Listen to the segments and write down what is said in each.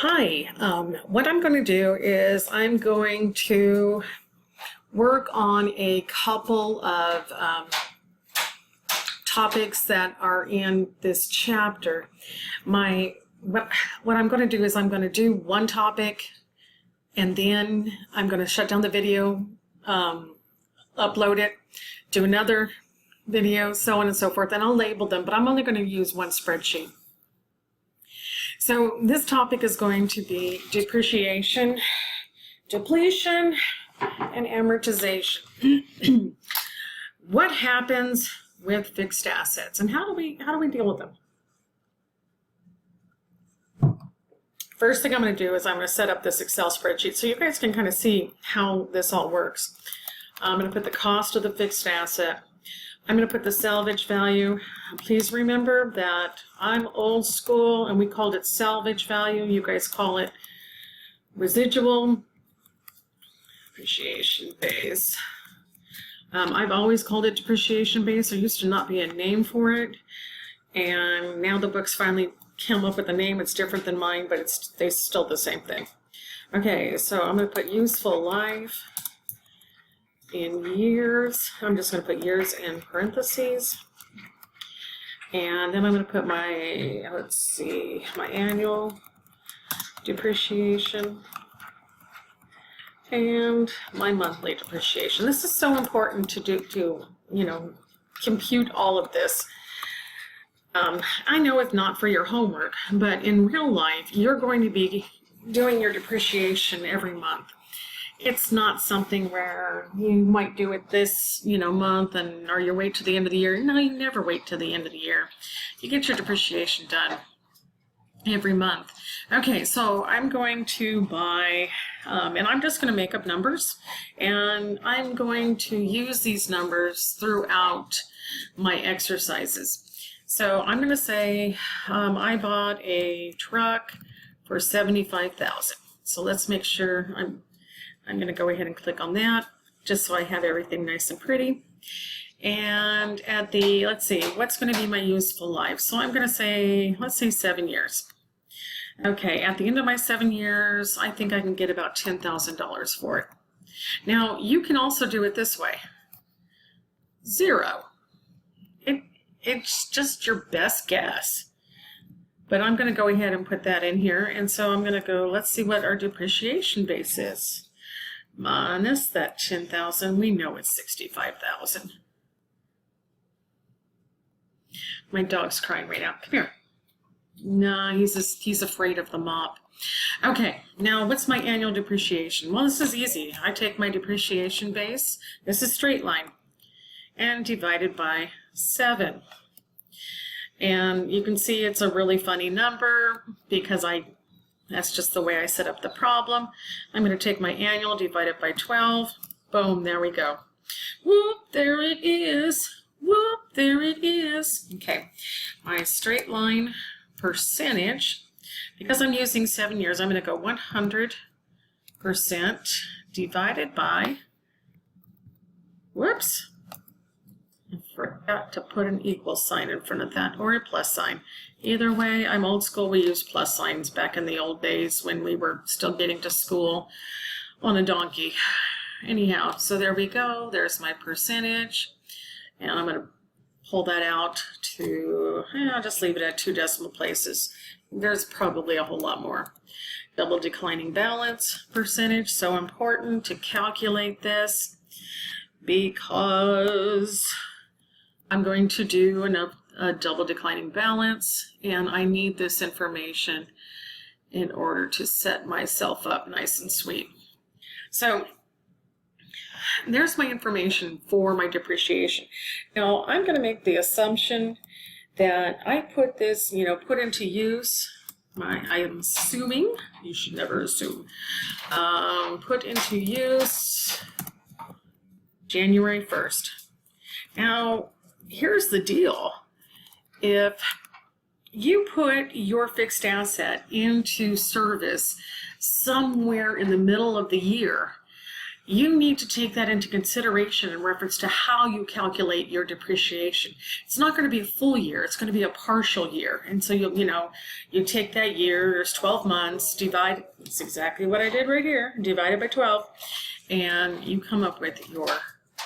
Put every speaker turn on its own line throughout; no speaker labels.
Hi, what I'm going to do is I'm going to work on a couple of topics that are in this chapter. What I'm going to do is I'm going to do one topic and then I'm going to shut down the video, upload it, do another video, so on and so forth, and I'll label them, but I'm only going to use one spreadsheet. So this topic is going to be depreciation, depletion, and amortization. What happens with fixed assets, and how do we deal with them? First thing I'm going to do is I'm going to set up this Excel spreadsheet so you guys can kind of see how this all works. I'm going to put the cost of the fixed asset. I'm going to put the salvage value. Please remember that I'm old school and we called it salvage value. You guys call it residual depreciation base. I've always called it depreciation base. There used to not be a name for it. And now the books finally came up with a name. It's different than mine, but they're still the same thing. Okay, so I'm going to put useful life in years. I'm just going to put years in parentheses. And then I'm going to put my, my annual depreciation and my monthly depreciation. This is so important to compute all of this. I know it's not for your homework, but in real life, you're going to be doing your depreciation every month. It's not something where you might do it this, month or you wait to the end of the year. No, you never wait to the end of the year. You get your depreciation done every month. Okay, so I'm going to buy, and I'm just going to make up numbers, and I'm going to use these numbers throughout my exercises. So I'm going to say I bought a truck for $75,000. So let's make sure I'm going to go ahead and click on that just so I have everything nice and pretty. And at the, let's see, what's going to be my useful life? So I'm going to say, let's say 7 years. Okay, at the end of my 7 years, I think I can get about $10,000 for it. Now, you can also do it this way. 0. It's just your best guess. But I'm going to go ahead and put that in here. And so I'm going to go, let's see what our depreciation base is. Minus that 10,000, we know it's 65,000. My dog's crying right now. Come here. No, he's afraid of the mop. Okay, now what's my annual depreciation? Well, this is easy. I take my depreciation base, this is straight line, and divide it by 7. And you can see it's a really funny number because that's just the way I set up the problem. I'm going to take my annual, divide it by 12. Boom, there we go. Whoop, there it is. Whoop, there it is. Okay, my straight line percentage, because I'm using 7 years, I'm going to go 100% divided by, whoops, I forgot to put an equal sign in front of that, or a plus sign. Either way, I'm old school. We used plus signs back in the old days when we were still getting to school on a donkey. Anyhow, so there we go. There's my percentage. And I'm going to pull that out to, I'll just leave it at 2 decimal places. There's probably a whole lot more. Double declining balance percentage. So important to calculate this because I'm going to do a double declining balance, and I need this information in order to set myself up nice and sweet. So there's my information for my depreciation. Now I'm going to make the assumption that I put this, put into use. I am assuming, you should never assume, put into use January 1st. Now, here's the deal. If you put your fixed asset into service somewhere in the middle of the year, you need to take that into consideration in reference to how you calculate your depreciation. It's not going to be a full year, it's going to be a partial year. And so you take that year, there's 12 months, divide, it's exactly what I did right here, divide it by 12, and you come up with your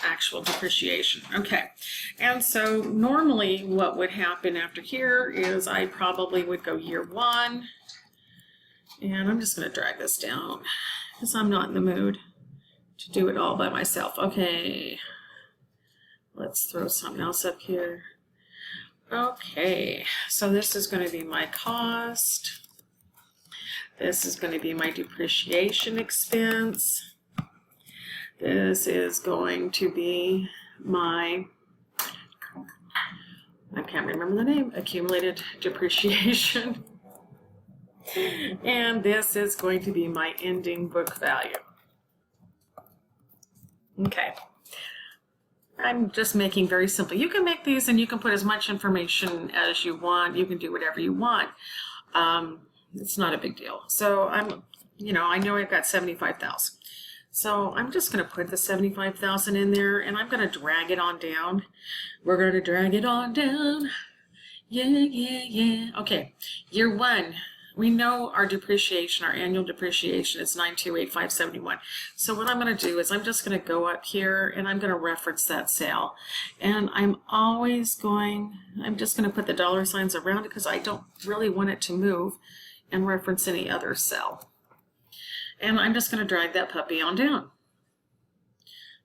actual depreciation. Okay, and so normally what would happen after here is I probably would go year 1, and I'm just going to drag this down because I'm not in the mood to do it all by myself. Okay, let's throw something else up here. Okay, so this is going to be my cost. This is going to be my depreciation expense. This is going to be my, I can't remember the name, accumulated depreciation. And this is going to be my ending book value. Okay. I'm just making very simple. You can make these and you can put as much information as you want. You can do whatever you want. It's not a big deal. So I know I've got 75,000. So I'm just going to put the 75,000 in there, and I'm going to drag it on down. We're going to drag it on down. Yeah. Okay, year 1. We know our depreciation, our annual depreciation is 928,571. So what I'm going to do is I'm just going to go up here and I'm going to reference that sale. And I'm just going to put the dollar signs around it because I don't really want it to move and reference any other cell. And I'm just going to drag that puppy on down.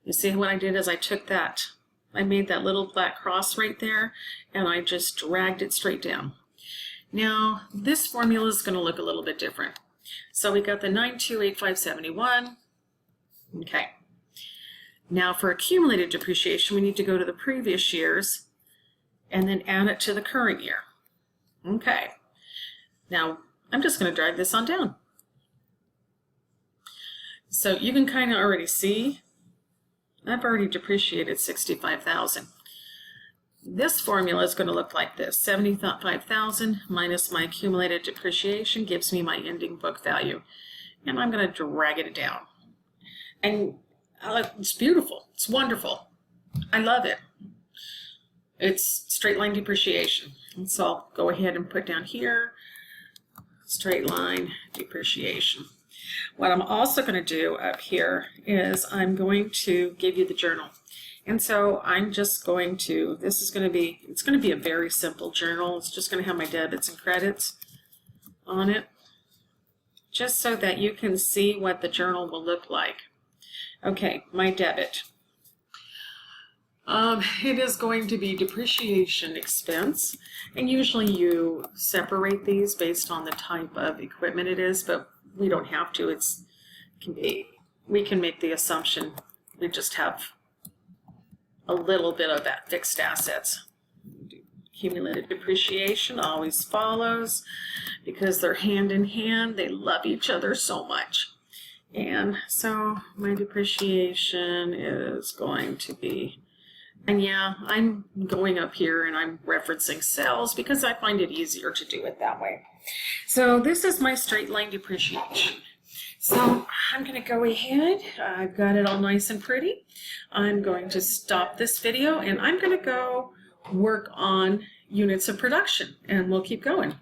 You see what I did is I took that, I made that little black cross right there, and I just dragged it straight down. Now, this formula is going to look a little bit different. So we got the 928,571. Okay. Now for accumulated depreciation, we need to go to the previous years and then add it to the current year. Okay. Now, I'm just going to drag this on down. So you can kind of already see, I've already depreciated 65,000. This formula is going to look like this. 75,000 minus my accumulated depreciation gives me my ending book value. And I'm going to drag it down. And it's beautiful. It's wonderful. I love it. It's straight line depreciation. And so I'll go ahead and put down here, straight line depreciation. What I'm also going to do up here is I'm going to give you the journal. And so I'm just going to, it's going to be a very simple journal. It's just going to have my debits and credits on it, just so that you can see what the journal will look like. Okay, my debit. It is going to be depreciation expense, and usually you separate these based on the type of equipment it is, but we don't have to. We can make the assumption we just have a little bit of that fixed assets. Accumulated depreciation always follows because they're hand in hand. They love each other so much. And so my depreciation is going to be, and yeah, I'm going up here and I'm referencing cells because I find it easier to do it that way. So this is my straight line depreciation. So I'm going to go ahead. I've got it all nice and pretty. I'm going to stop this video and I'm going to go work on units of production, and we'll keep going.